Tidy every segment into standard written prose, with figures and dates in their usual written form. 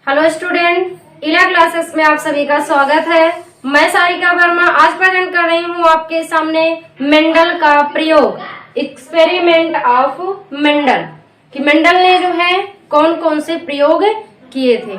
Hello student, इला classes में आप सभी का स्वागत है। मैं सारिका वर्मा आज प्रेजेंट कर रही हूँ आपके सामने मेंडल का प्रयोग, एक्सपेरिमेंट ऑफ मेंडल कि मेंडल ने जो है कौन कौन से प्रयोग किए थे।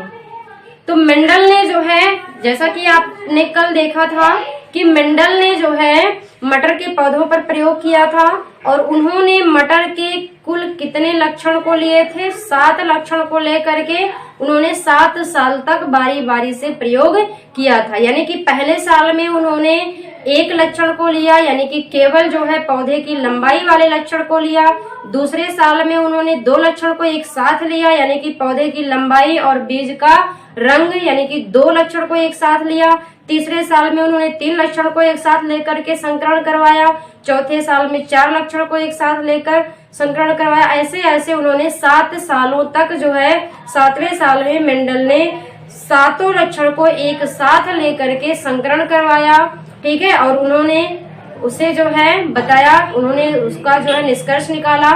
तो मेंडल ने जो है, जैसा कि आपने कल देखा था कि मेंडल ने जो है मटर के पौधों पर प्रयोग किया था और उन्होंने मटर के कुल कितने लक्षण को लिए थे, 7 लक्षण को लेकर के उन्होंने 7 साल तक बारी बारी से प्रयोग किया था। यानी कि पहले साल में उन्होंने 1 लक्षण को लिया, यानी कि केवल जो है पौधे की लंबाई वाले लक्षण को लिया। दूसरे साल में उन्होंने 2 लक्षण को एक साथ लिया, यानी कि पौधे की लंबाई और बीज का रंग, यानी कि 2 लक्षण को एक साथ लिया। तीसरे साल में उन्होंने 3 लक्षण को एक साथ लेकर के संकरण करवाया। चौथे साल में 4 लक्षण को एक साथ लेकर संकरण करवाया। ऐसे ऐसे उन्होंने 7 सालों तक जो है 7वें साल में मेंडल ने 7 लक्षण को एक साथ लेकर के संकरण करवाया। ठीक है, और उन्होंने उसे जो है बताया, उन्होंने उसका जो है निष्कर्ष निकाला।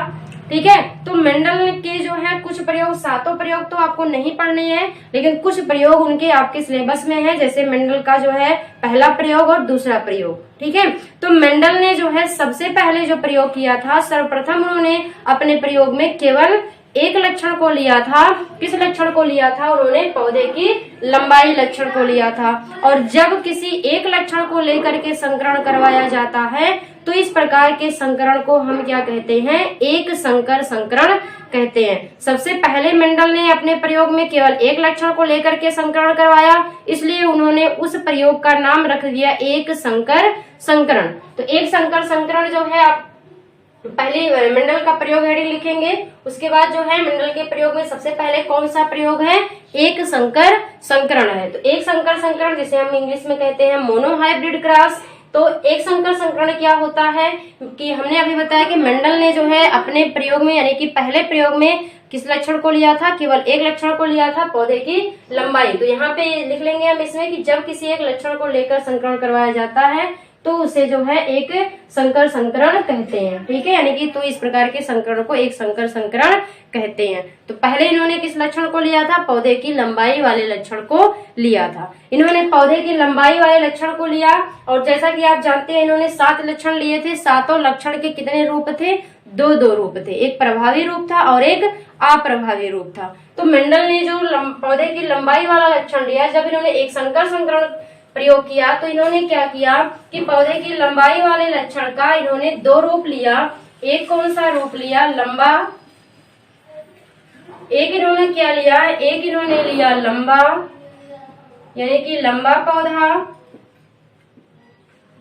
ठीक है, तो मेंडल के जो है कुछ प्रयोग, 7 प्रयोग तो आपको नहीं पढ़ने हैं, लेकिन कुछ प्रयोग उनके आपके सिलेबस में है, जैसे मेंडल का जो है पहला प्रयोग और दूसरा प्रयोग। ठीक है, तो मेंडल ने जो है सबसे पहले जो प्रयोग किया था, सर्वप्रथम उन्होंने अपने प्रयोग में केवल 1 लक्षण को लिया था। किस लक्षण को लिया था? उन्होंने पौधे की लंबाई लक्षण को लिया था। और जब किसी 1 लक्षण को लेकर के संकरण करवाया जाता है तो इस प्रकार के संकरण को हम क्या कहते हैं? एक संकर संकरण कहते हैं। सबसे पहले मेंडल ने अपने प्रयोग में केवल 1 लक्षण को लेकर के संकरण करवाया, इसलिए उन्होंने उस प्रयोग का नाम रख दिया एक संकर संकरण। तो एक संकर संकरण जो है, आप पहले मेंडल का प्रयोग हेडिंग लिखेंगे, उसके बाद जो है मेंडल के प्रयोग में सबसे पहले कौन सा प्रयोग है? एक संकर संकरण है। तो एक संकर संकरण, जिसे हम इंग्लिश में कहते हैं मोनोहाइब्रिड क्रॉस। तो एक संकर संकरण क्या होता है कि हमने अभी बताया कि मेंडल ने जो है अपने प्रयोग में, यानी कि पहले प्रयोग में किस लक्षण को लिया था? केवल 1 लक्षण को लिया था, पौधे की लंबाई। तो यहाँ पे लिख लेंगे हम इसमें कि जब किसी 1 लक्षण को लेकर संकरण करवाया जाता है तो उसे जो है एक संकर संकरण कहते हैं। ठीक है, यानी कि तो इस प्रकार के संकरण को एक संकर संकरण कहते हैं। तो पहले इन्होंने किस लक्षण को लिया था? पौधे की लंबाई वाले लक्षण को लिया था। इन्होंने पौधे की लंबाई वाले लक्षण को लिया और जैसा कि आप जानते हैं इन्होंने 7 लक्षण लिए थे। 7 लक्षण के कितने रूप थे? 2 रूप थे, एक प्रभावी रूप था और एक अप्रभावी रूप था। तो मेंडल ने जो पौधे की लंबाई वाला लक्षण लिया, जब इन्होंने एक संकर संकरण प्रयोग किया तो इन्होंने क्या किया कि पौधे की लंबाई वाले लक्षण का इन्होंने 2 रूप लिया। एक कौन सा रूप लिया? लंबा। एक इन्होंने क्या लिया? एक इन्होंने लिया लंबा, यानी कि लंबा पौधा।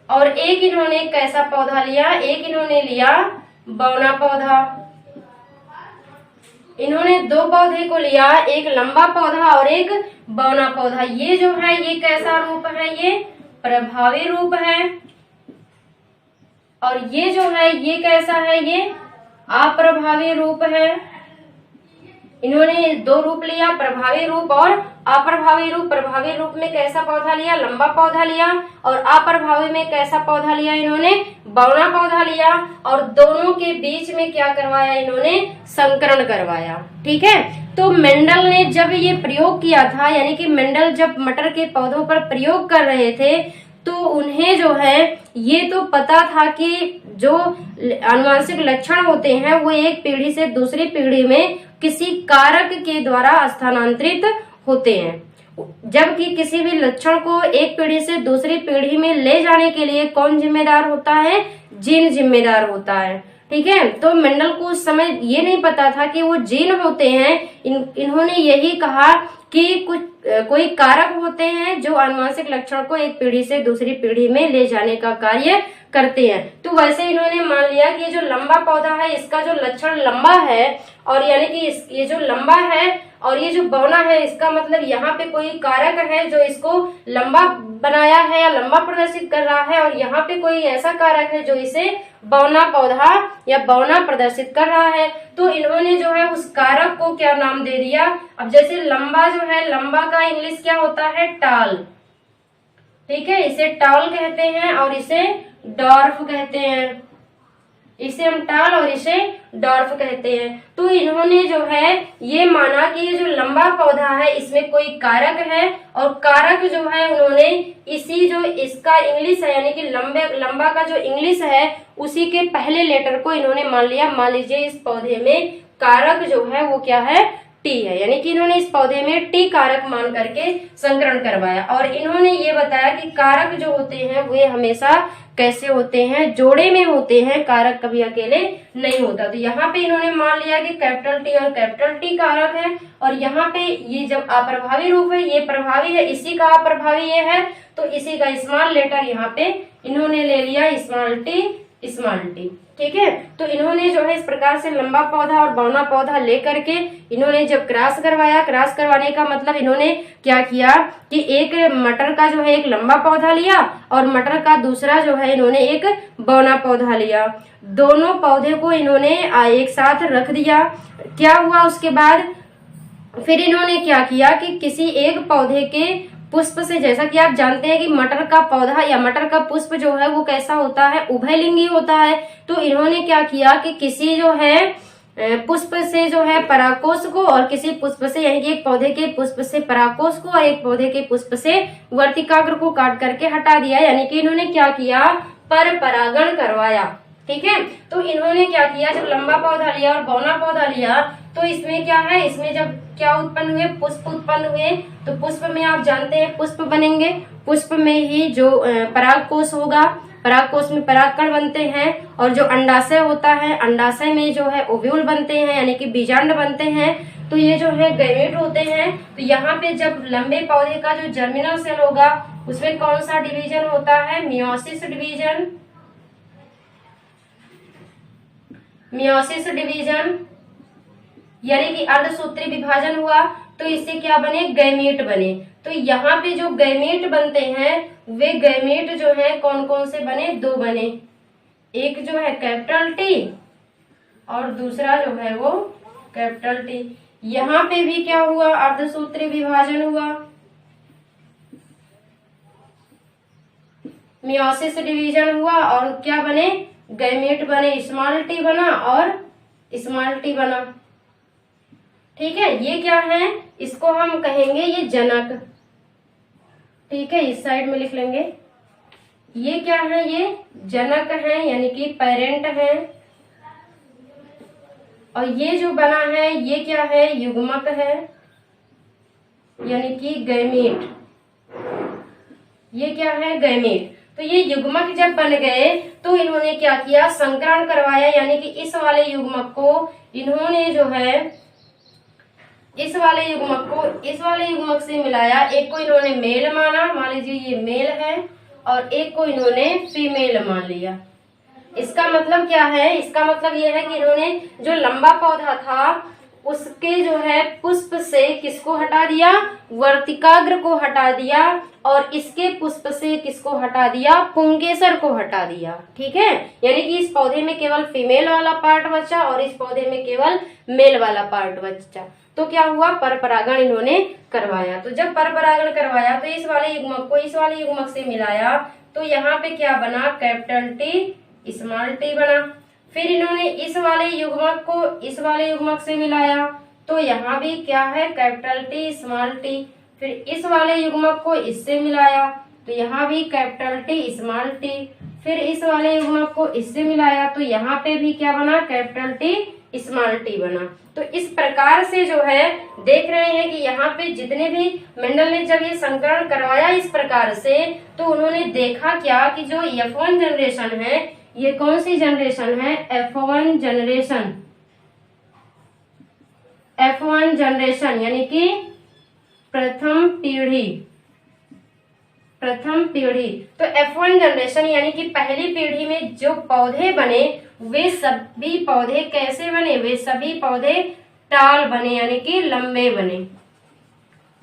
और एक इन्होंने कैसा पौधा लिया? एक इन्होंने लिया बौना पौधा। इन्होंने 2 पौधे को लिया, एक लंबा पौधा और एक बौना पौधा। ये जो है ये कैसा रूप है? ये प्रभावी रूप है। और ये जो है ये कैसा है? ये अप्रभावी रूप है। इन्होंने 2 रूप लिया, प्रभावी रूप और अप्रभावी रूप। प्रभावी रूप में कैसा पौधा लिया? लंबा पौधा लिया। और अप्रभावी में कैसा पौधा लिया? इन्होंने बौना पौधा लिया। और दोनों के बीच में क्या करवाया? इन्होंने संकरण करवाया। ठीक है, तो मेंडल ने जब ये प्रयोग किया था, यानी कि मेंडल जब मटर के पौधों पर प्रयोग कर रहे थे तो उन्हें जो है ये तो पता था कि जो आनुवंशिक लक्षण होते हैं वो एक पीढ़ी से दूसरी पीढ़ी में किसी कारक के द्वारा स्थानांतरित होते हैं, जबकि किसी भी लक्षण को एक पीढ़ी से दूसरी पीढ़ी में ले जाने के लिए कौन जिम्मेदार होता है? जीन जिम्मेदार होता है। ठीक है, तो मेंडल को उस समय ये नहीं पता था कि वो जीन होते हैं। इन्होंने यही कहा कि कोई कारक होते हैं जो आनुवंशिक लक्षण को एक पीढ़ी से दूसरी पीढ़ी में ले जाने का कार्य करते हैं। तो वैसे इन्होंने मान लिया कि ये जो लंबा पौधा है इसका जो लक्षण लंबा है, और यानी कि ये जो लंबा है और ये जो बौना है, इसका मतलब यहाँ पे कोई कारक है जो इसको लंबा बनाया है या लंबा प्रदर्शित कर रहा है, और यहाँ पे कोई ऐसा कारक है जो इसे बौना पौधा या बौना प्रदर्शित कर रहा है। तो इन्होंने जो है उस कारक को क्या नाम दे दिया? अब जैसे लंबा जो है, लंबा का इंग्लिश क्या होता है? टाल। ठीक है, इसे टॉल कहते हैं और इसे डॉर्फ कहते हैं। इसे हम टाल और इसे डॉर्फ कहते हैं। तो इन्होंने जो है ये माना कि ये जो लंबा पौधा है इसमें कोई कारक है, और कारक जो है उन्होंने इसी जो इसका इंग्लिश है यानी कि लंबा का जो इंग्लिश है उसी के पहले लेटर को इन्होंने मान लिया। मान लीजिए इस पौधे में कारक जो है वो क्या है, टी है, यानी कि इन्होंने इस पौधे में टी कारक मान करके संकरण करवाया। और इन्होंने ये बताया कि कारक जो होते हैं वे हमेशा कैसे होते हैं, जोड़े में होते हैं, कारक कभी अकेले नहीं होता। तो यहाँ पे इन्होंने मान लिया कि कैपिटल टी और कैपिटल टी कारक है, और यहाँ पे ये जब अप्रभावी रूप है ये प्रभावी है, इसी का अप्रभावी ये है, तो इसी का स्मॉल लेटर यहाँ पे इन्होंने ले लिया स्मॉल टी। ठीक है, तो इन्होंने जो है इस प्रकार से लंबा पौधा और बौना पौधा लेकर के इन्होंने जब क्रॉस करवाया, क्रॉस करवाने का मतलब इन्होंने क्या किया कि एक मटर का जो है एक लंबा पौधा लिया और मटर का दूसरा जो है इन्होंने एक बौना पौधा लिया। दोनों पौधे को इन्होंने एक साथ रख दिया। क्या हुआ उसके बाद फिर इन्होंने क्या किया कि किसी एक पौधे के पुष्प से, जैसा कि आप जानते हैं कि मटर का पौधा या मटर का पुष्प जो है वो कैसा होता है, उभयलिंगी होता है। तो इन्होंने क्या किया कि किसी जो है पुष्प से जो है परागकोश को और किसी पुष्प से यानी कि एक पौधे के पुष्प से परागकोश को और एक पौधे के पुष्प से वर्तिकाग्र को काट करके हटा दिया। यानी कि इन्होंने क्या किया, पर परागण करवाया। ठीक है, तो इन्होंने क्या किया, जब लंबा पौधा लिया और बौना पौधा लिया तो इसमें क्या है, इसमें जब क्या उत्पन्न हुए, पुष्प उत्पन्न हुए। तो पुष्प में आप जानते हैं पुष्प बनेंगे, पुष्प में ही जो परागकोश होगा, परागकोश में परागकण बनते हैं, और जो अंडाशय होता है अंडाशय में जो है ओव्यूल बनते हैं यानी कि बीजांड बनते हैं। तो ये जो है गैमेट होते हैं। तो यहाँ पे जब लंबे पौधे का जो जर्मिनल सेल होगा उसमें कौन सा डिवीजन होता है, मियोसिस डिवीजन। मियोसिस डिवीजन यानी कि अर्धसूत्री विभाजन हुआ, तो इससे क्या बने, गैमेट बने। तो यहाँ पे जो गैमेट बनते हैं वे गैमेट जो है कौन कौन से बने, दो बने, एक जो है कैपिटल टी और दूसरा जो है वो कैपिटल टी। यहाँ पे भी क्या हुआ, अर्धसूत्री विभाजन हुआ, मियोसिस डिवीजन हुआ, और क्या बने, गैमेट बने, स्मॉल टी बना और स्मॉल टी बना। ठीक है, ये क्या है, इसको हम कहेंगे ये जनक। ठीक है, इस साइड में लिख लेंगे, ये क्या है, ये जनक है यानी कि पेरेंट है। और ये जो बना है ये क्या है, युग्मक है यानी कि गैमेट। ये क्या है, गैमेट। तो ये युग्मक जब बन गए तो इन्होंने क्या किया, संकरण करवाया, यानी कि इस वाले युग्मक को इन्होंने जो है इस वाले युग्मक से मिलाया। एक को इन्होंने मेल माना, मान लीजिए ये मेल है, और एक को इन्होंने फीमेल मान लिया। इसका मतलब क्या है, इसका मतलब ये है कि इन्होंने जो लंबा पौधा था उसके जो है पुष्प से किसको हटा दिया, वर्तिकाग्र को हटा दिया, और इसके पुष्प से किसको हटा दिया, पुंकेसर को हटा दिया। ठीक है, यानी कि इस पौधे में केवल फीमेल वाला पार्ट बचा और इस पौधे में केवल मेल वाला पार्ट बचा। तो क्या हुआ, परपरागण इन्होंने करवाया। तो जब परपरागण करवाया तो इस वाले युग्मक को इस वाले युग्मक से मिलाया, तो यहाँ पे क्या बना, कैपिटल टी स्मॉल टी बना। फिर इन्होंने इस वाले युग्मक को इस वाले युग्मक से मिलाया, तो यहाँ भी क्या है, कैपिटल टी स्मॉल टी। फिर इस वाले युग्मक को इससे मिलाया, तो यहाँ भी कैपिटल टी स्मॉल टी। फिर इस वाले युग्मक को इससे मिलाया, तो यहाँ पे भी क्या बना, कैपिटल टी स्मॉल टी बना। तो इस प्रकार से जो है देख रहे हैं कि यहाँ पे जितने भी मेंडल ने जब ये संकरण करवाया इस प्रकार से, तो उन्होंने देखा क्या कि जो F1 जनरेशन है, ये कौन सी जनरेशन है, F1 जनरेशन। F1 जनरेशन यानी कि प्रथम पीढ़ी। तो F1 जनरेशन यानी कि पहली पीढ़ी में जो पौधे बने वे सभी पौधे कैसे बने, वे सभी पौधे टाल बने यानी कि लंबे बने।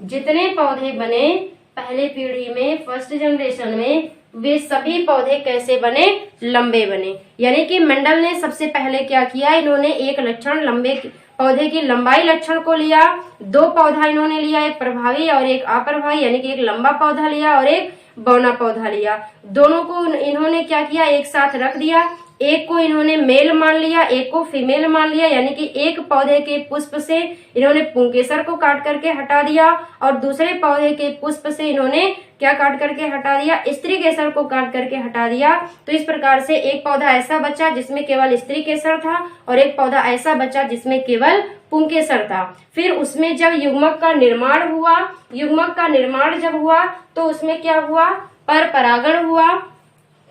जितने पौधे बने पहले पीढ़ी में, फर्स्ट जनरेशन में, वे सभी पौधे कैसे बने, लंबे बने। यानी कि मेंडल ने सबसे पहले क्या किया, इन्होंने एक लक्षण लंबे पौधे की लंबाई लक्षण को लिया, दो पौधा इन्होंने लिया, एक प्रभावी और एक अप्रभावी, यानी कि एक लंबा पौधा लिया और एक बौना पौधा लिया। दोनों को इन्होंने क्या किया, एक साथ रख दिया। एक को इन्होंने मेल मान लिया, एक को फीमेल मान लिया, यानी कि एक पौधे के पुष्प से इन्होंने पुंकेसर को काट करके हटा दिया और दूसरे पौधे के पुष्प से इन्होंने क्या काट करके हटा दिया, स्त्री केसर को काट करके हटा दिया। तो इस प्रकार से एक पौधा ऐसा बचा जिसमें केवल स्त्री केसर था और एक पौधा ऐसा बचा जिसमें केवल पुंकेसर था। फिर उसमें जब युग्मक का निर्माण हुआ, युग्मक का निर्माण जब हुआ तो उसमें क्या हुआ, पर परागण हुआ।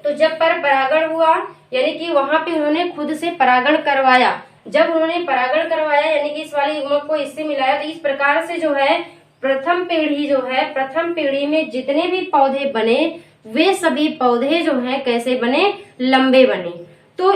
तो जब पर परागण हुआ यानी कि वहां पे उन्होंने खुद से परागण करवाया, जब उन्होंने परागण करवाया यानी कि इस वाले युग्मक को इससे मिलाया, तो इस प्रकार से जो है प्रथम पीढ़ी जो है, प्रथम पीढ़ी में जितने भी पौधे बने वे सभी पौधे जो हैं कैसे बने, लंबे बने। तो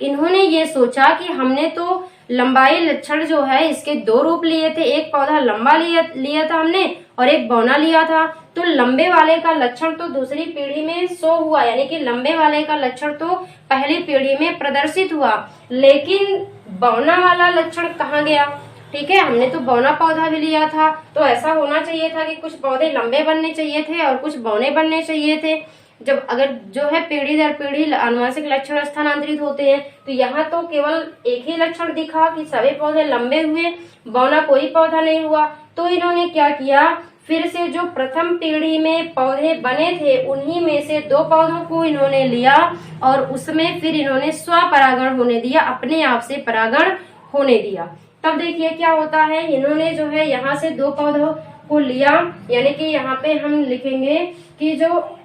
इन्होंने ये सोचा कि हमने तो लंबाई लक्षण जो है इसके दो रूप लिए थे, एक पौधा लंबा लिया था हमने और एक बौना लिया था। तो लंबे वाले का लक्षण तो दूसरी पीढ़ी में शो हुआ, यानी कि लंबे वाले का लक्षण तो पहली पीढ़ी में प्रदर्शित हुआ, लेकिन बौना वाला लक्षण कहाँ गया। ठीक है, हमने तो बौना पौधा भी लिया था, तो ऐसा होना चाहिए था कि कुछ पौधे लंबे बनने चाहिए थे और कुछ बौने बनने चाहिए थे। जब अगर जो है पीढ़ी दर पीढ़ी आनुवंशिक लक्षण स्थानांतरित होते हैं, तो यहाँ तो केवल एक ही लक्षण दिखा कि सभी पौधे लंबे हुए, बौना कोई पौधा नहीं हुआ। तो इन्होंने क्या किया, फिर से जो प्रथम पीढ़ी में पौधे बने थे उन्हीं में से दो पौधों को इन्होंने लिया और उसमें फिर इन्होंने स्वपरागण होने दिया, अपने आप से परागण होने दिया। तब देखिए क्या होता है, इन्होंने जो है यहाँ से दो पौधों को लिया, यानी कि यहाँ पे हम लिखेंगे कि जो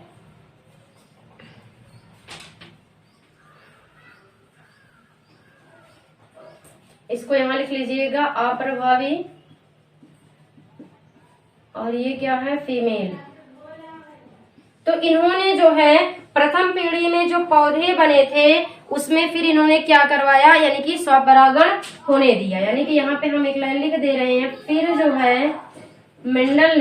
इसको यहाँ लिख लीजिएगा अप्रभावी और ये क्या है, फीमेल। तो इन्होंने जो है प्रथम पीढ़ी में जो पौधे बने थे उसमें फिर इन्होंने क्या करवाया, यानी कि स्वपरागण होने दिया। यानी कि यहाँ पे हम एक लाइन लिख दे रहे हैं, फिर जो है मेंडल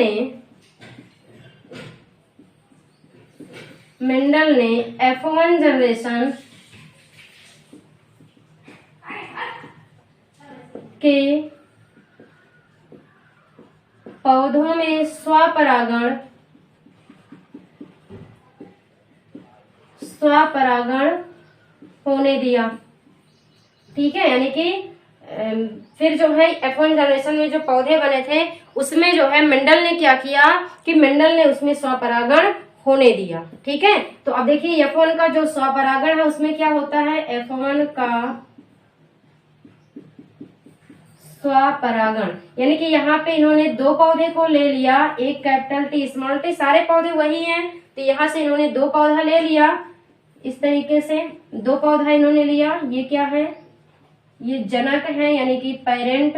ने F1 जनरेशन के पौधों में स्वपरागण होने दिया। ठीक है, यानी कि फिर जो है F1 जनरेशन में जो पौधे बने थे उसमें जो है मेंडल ने क्या किया कि मेंडल ने उसमें स्वपरागण होने दिया। ठीक है, तो अब देखिए F1 का जो स्वपरागण है उसमें क्या होता है, F1 का स्वपरागण, यानी कि यहाँ पे इन्होंने दो पौधे को ले लिया, एक कैपिटल टी स्मॉल टी, सारे पौधे वही हैं, तो यहाँ से इन्होंने दो पौधा ले लिया, इस तरीके से दो पौधा इन्होंने लिया। ये क्या है, ये जनक है यानी कि पेरेंट।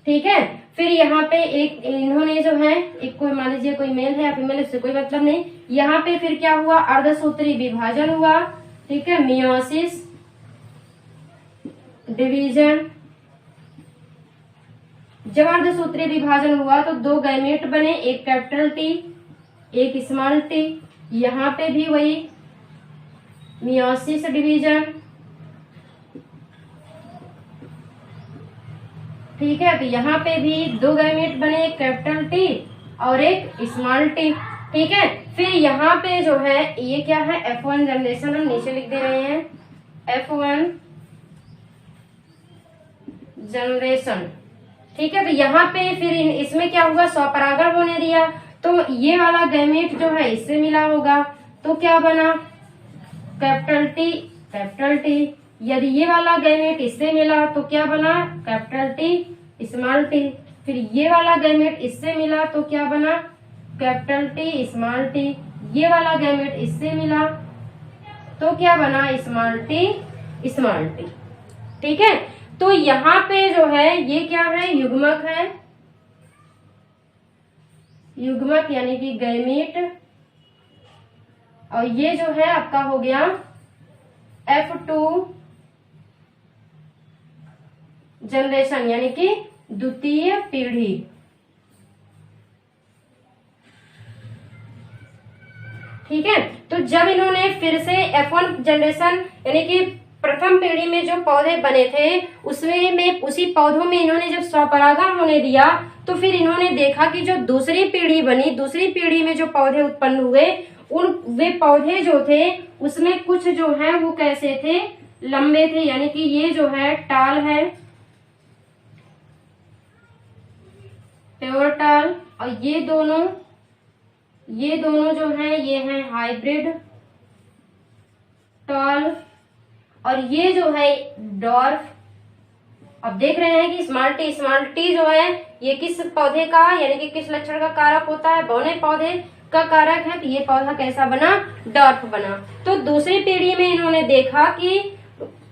ठीक है, फिर यहाँ पे एक इन्होंने जो है एक कोई मान लीजिए कोई मेल है या फीमेल, उससे कोई मतलब नहीं। यहाँ पे फिर क्या हुआ, अर्धसूत्री विभाजन हुआ। ठीक है, मियोसिस डिवीजन। जब अर्धसूत्री विभाजन हुआ तो दो गैमेट बने, एक कैपिटल टी एक स्मॉल टी। यहाँ पे भी वही मियोसिस डिवीजन। ठीक है, तो यहाँ पे भी दो गैमेट बने, एक कैपिटल टी और एक स्मॉल टी। ठीक है, फिर यहाँ पे जो है ये क्या है, F1 जनरेशन, हम नीचे लिख दे रहे हैं F1 जनरेशन। ठीक है, तो यहाँ पे फिर इसमें क्या हुआ, स्वपरागण होने दिया। तो ये वाला गैमेट जो है इससे मिला होगा तो क्या बना, कैपिटल टी। यदि ये वाला गैमेट इससे मिला तो क्या बना, कैपिटल टी स्मॉल टी। फिर ये वाला गैमेट इससे मिला तो क्या बना, कैपिटल टी स्मॉल टी। ये वाला गैमेट इससे मिला तो क्या बना, स्मॉल टी। ठीक है, तो यहाँ पे जो है ये क्या है, युग्मक है, युग्मक यानी कि गैमेट। और ये जो है आपका हो गया F2 जनरेशन यानी कि द्वितीय पीढ़ी। ठीक है, तो जब इन्होंने फिर से F1 जनरेशन यानी कि प्रथम पीढ़ी में जो पौधे बने थे उसमें उसी पौधों में इन्होंने जब स्वपरागण होने दिया तो फिर इन्होंने देखा कि जो दूसरी पीढ़ी बनी, दूसरी पीढ़ी में जो पौधे उत्पन्न हुए उन वे पौधे जो थे उसमें कुछ जो है वो कैसे थे, लंबे थे, यानी कि ये जो है टाल है, प्योर टाल, और ये दोनों जो है ये है हाइब्रिड टाल, और ये जो है डॉर्फ। अब देख रहे हैं कि स्मॉल टी जो है ये किस पौधे का यानी कि किस लक्षण का कारक होता है, बौने पौधे का कारक है। तो ये पौधा कैसा बना, डॉर्फ बना। तो दूसरी पीढ़ी में इन्होंने देखा कि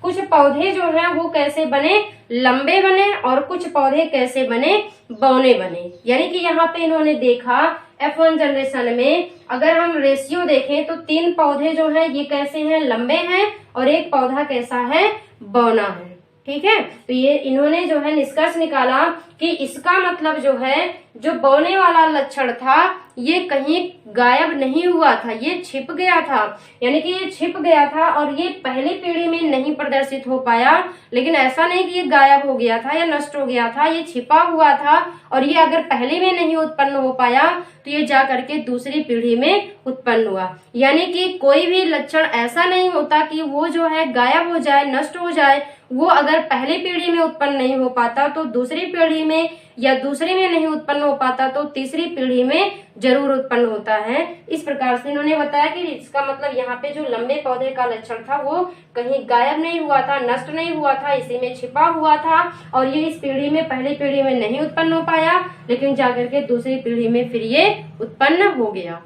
कुछ पौधे जो हैं वो कैसे बने, लंबे बने, और कुछ पौधे कैसे बने, बौने बने। यानी कि यहाँ पे इन्होंने देखा F1 जनरेशन में अगर हम रेशियो देखें तो 3 पौधे जो हैं ये कैसे हैं, लंबे हैं, और एक पौधा कैसा है, बौना है। ठीक है, तो ये इन्होंने जो है निष्कर्ष निकाला कि इसका मतलब जो है जो बौने वाला लक्षण था ये कहीं गायब नहीं हुआ था, ये छिप गया था। यानी कि ये छिप गया था और ये पहली पीढ़ी में नहीं प्रदर्शित हो पाया। लेकिन ऐसा नहीं कि ये गायब हो गया था या नष्ट हो गया था, ये छिपा हुआ था, और ये अगर पहले में नहीं उत्पन्न हो पाया तो ये जा करके दूसरी पीढ़ी में उत्पन्न हुआ। यानी कि कोई भी लक्षण ऐसा नहीं होता कि वो जो है गायब हो जाए, नष्ट हो जाए। वो अगर पहली पीढ़ी में उत्पन्न नहीं हो पाता तो दूसरी पीढ़ी में, या दूसरी में नहीं उत्पन्न हो पाता तो तीसरी पीढ़ी में जरूर उत्पन्न होता है। इस प्रकार से इन्होंने बताया कि इसका मतलब यहाँ पे जो लंबे पौधे का लक्षण था वो कहीं गायब नहीं हुआ था, नष्ट नहीं हुआ था, इसी में छिपा हुआ था, और ये इस पीढ़ी में, पहली पीढ़ी में नहीं उत्पन्न हो पाया, लेकिन जाकर के दूसरी पीढ़ी में फिर ये उत्पन्न हो गया।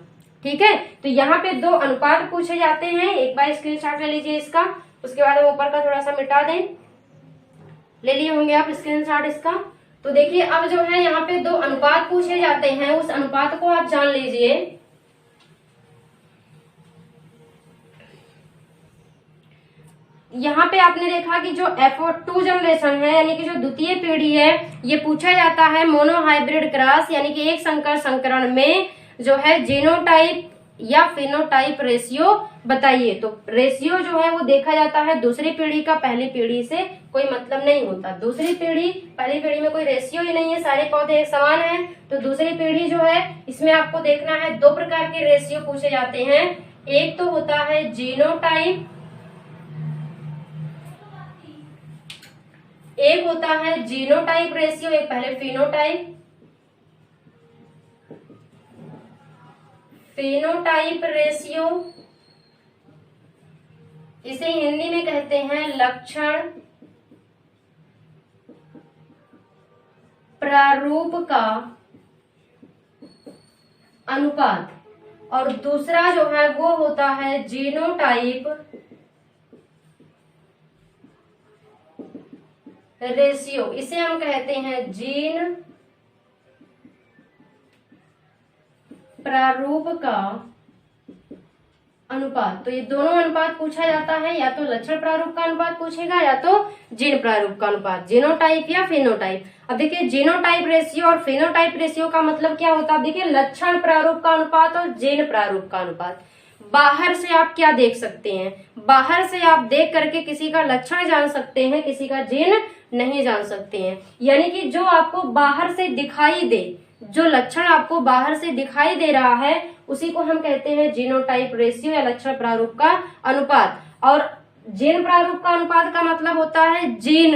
ठीक है, तो यहाँ पे 2 अनुपात पूछे जाते हैं। एक बार स्क्रीनशॉट ले लीजिए इसका, उसके बाद हम ऊपर का थोड़ा सा मिटा दें। ले लिए होंगे आप स्क्रीनशॉट इसका। तो देखिए अब जो है यहाँ पे 2 अनुपात पूछे जाते हैं, उस अनुपात को आप जान लीजिए। यहाँ पे आपने देखा कि जो F2 जनरेशन है यानी कि जो द्वितीय पीढ़ी है, ये पूछा जाता है मोनोहाइब्रिड क्रॉस, यानी कि एक संकर संकरण में जो है जीनोटाइप या फिनोटाइप रेशियो बताइए। तो रेशियो जो है वो देखा जाता है दूसरी पीढ़ी का, पहली पीढ़ी से कोई मतलब नहीं होता। दूसरी पीढ़ी, पहली पीढ़ी में कोई रेशियो ही नहीं है, सारे पौधे एक समान हैं। तो दूसरी पीढ़ी जो है इसमें आपको देखना है 2 प्रकार के रेशियो पूछे जाते हैं। एक तो होता है जीनोटाइप, एक होता है जीनोटाइप रेशियो, एक पहले फिनोटाइप। फेनोटाइप रेशियो, इसे हिंदी में कहते हैं लक्षण प्रारूप का अनुपात, और दूसरा जो है वो होता है जीनोटाइप रेशियो, इसे हम कहते हैं जीन प्रारूप का अनुपात। तो ये दोनों अनुपात पूछा जाता है, या तो लक्षण प्रारूप का अनुपात पूछेगा या तो जीन प्रारूप का अनुपात, जीनोटाइप या फेनोटाइप। अब देखिए जीनोटाइप रेशियो और फेनोटाइप रेशियो का मतलब क्या होता है। देखिए लक्षण प्रारूप का अनुपात और जीन प्रारूप का अनुपात, बाहर से आप क्या देख सकते हैं, बाहर से आप देख करके किसी का लक्षण जान सकते हैं, किसी का जीन नहीं जान सकते हैं। यानी कि जो आपको बाहर से दिखाई दे, जो लक्षण आपको बाहर से दिखाई दे रहा है उसी को हम कहते हैं जीनोटाइप रेशियो या लक्षण प्रारूप का अनुपात। और जीन प्रारूप का अनुपात का मतलब होता है जीन,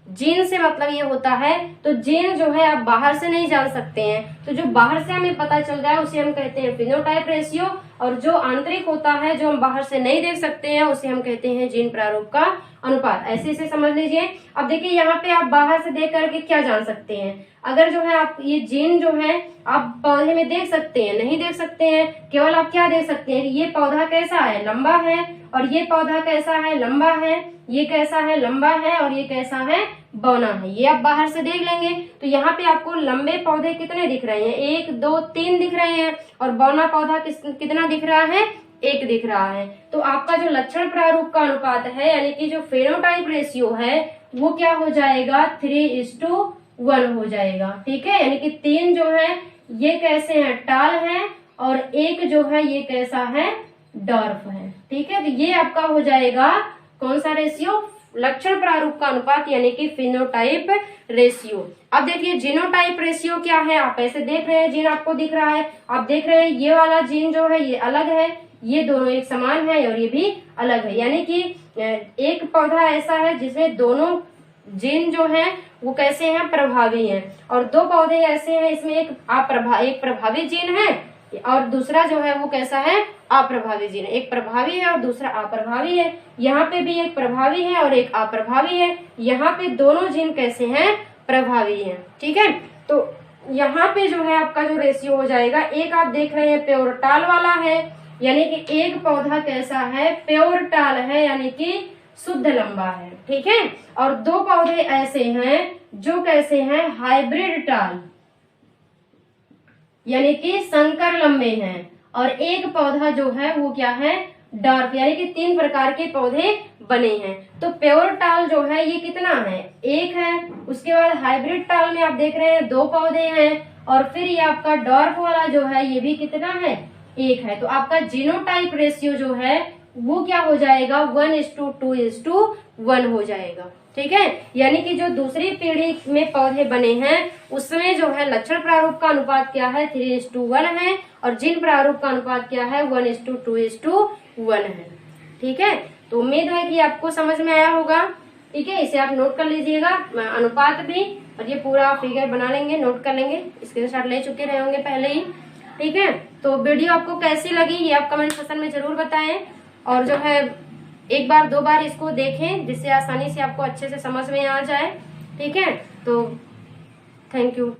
जीन से मतलब ये होता है, तो जीन जो है आप बाहर से नहीं जान सकते हैं, तो जो बाहर से हमें पता चल रहा है उसे हम कहते हैं फिनोटाइप रेशियो, और जो आंतरिक होता है जो हम बाहर से नहीं देख सकते हैं उसे हम कहते हैं जीन प्रारूप का अनुपात। ऐसे इसे समझ लीजिए। अब देखिए यहाँ पे आप बाहर से देख करके क्या जान सकते हैं, अगर जो है आप ये जीन जो है आप पौधे में देख सकते हैं, नहीं देख सकते हैं, केवल आप क्या देख सकते हैं कि ये पौधा कैसा है, लंबा है, और ये पौधा कैसा है, लंबा है, ये कैसा है, लंबा है, और ये कैसा है, बौना है। ये आप बाहर से देख लेंगे। तो यहाँ पे आपको लंबे पौधे कितने दिख रहे हैं, 1 2 3 दिख रहे हैं, और बौना पौधा कितना दिख रहा है, 1 दिख रहा है। तो आपका जो लक्षण प्रारूप का अनुपात है यानी कि जो फेनोटाइप रेशियो है वो क्या हो जाएगा, 3:1 हो जाएगा। ठीक है, यानी कि 3 जो है ये कैसे है, टाल है, और 1 जो है ये कैसा है, डॉर्फ है। ठीक है, तो ये आपका हो जाएगा कौन सा रेशियो, लक्षण प्रारूप का अनुपात यानी कि फिनोटाइप रेशियो। अब देखिए जीनोटाइप रेशियो क्या है, आप ऐसे देख रहे हैं, जीन आपको दिख रहा है, आप देख रहे हैं ये वाला जीन जो है ये अलग है, ये दोनों एक समान है और ये भी अलग है। यानी कि एक पौधा ऐसा है जिसमें दोनों जीन जो है वो कैसे हैं, प्रभावी हैं, और दो पौधे ऐसे हैं इसमें एक प्रभावी जीन है और दूसरा जो है वो कैसा है, अप्रभावी जीन। एक प्रभावी है और दूसरा अप्रभावी है। यहाँ पे भी एक प्रभावी है और एक अप्रभावी है। यहाँ पे दोनों जीन कैसे हैं, प्रभावी हैं। ठीक है, तो यहाँ पे जो है आपका जो रेशियो हो जाएगा, एक आप देख रहे हैं प्योरटाल वाला है, यानी कि एक पौधा कैसा है, प्योरटाल है, यानी कि शुद्ध लंबा है। ठीक है, और दो पौधे ऐसे हैं जो कैसे हैं, हाइब्रिड टाल, यानी कि संकर लंबे हैं, और एक पौधा जो है वो क्या है, डार्क, यानी कि 3 प्रकार के पौधे बने हैं। तो प्योर टाल जो है ये कितना है, 1 है। उसके बाद हाइब्रिड टाल में आप देख रहे हैं 2 पौधे हैं, और फिर ये आपका डार्क वाला जो है ये भी कितना है, 1 है। तो आपका जीनोटाइप रेशियो जो है वो क्या हो जाएगा, 1:2:1 हो जाएगा। ठीक है, यानी कि जो दूसरी पीढ़ी में पौधे बने हैं उसमें जो है लक्षण प्रारूप का अनुपात क्या है, 3:1 है, और जीन प्रारूप का अनुपात क्या है, 1:2:1 है। ठीक है, तो उम्मीद है कि आपको समझ में आया होगा। ठीक है, इसे आप नोट कर लीजिएगा, अनुपात भी, और ये पूरा फिगर बना लेंगे, नोट कर लेंगे, स्क्रीनशॉट ले चुके रहे होंगे पहले ही। ठीक है, तो वीडियो आपको कैसी लगी ये आप कमेंट सेक्शन में जरूर बताएं, और जो है 1 बार 2 बार इसको देखें जिससे आसानी से आपको अच्छे से समझ में आ जाए। ठीक है, तो थैंक यू।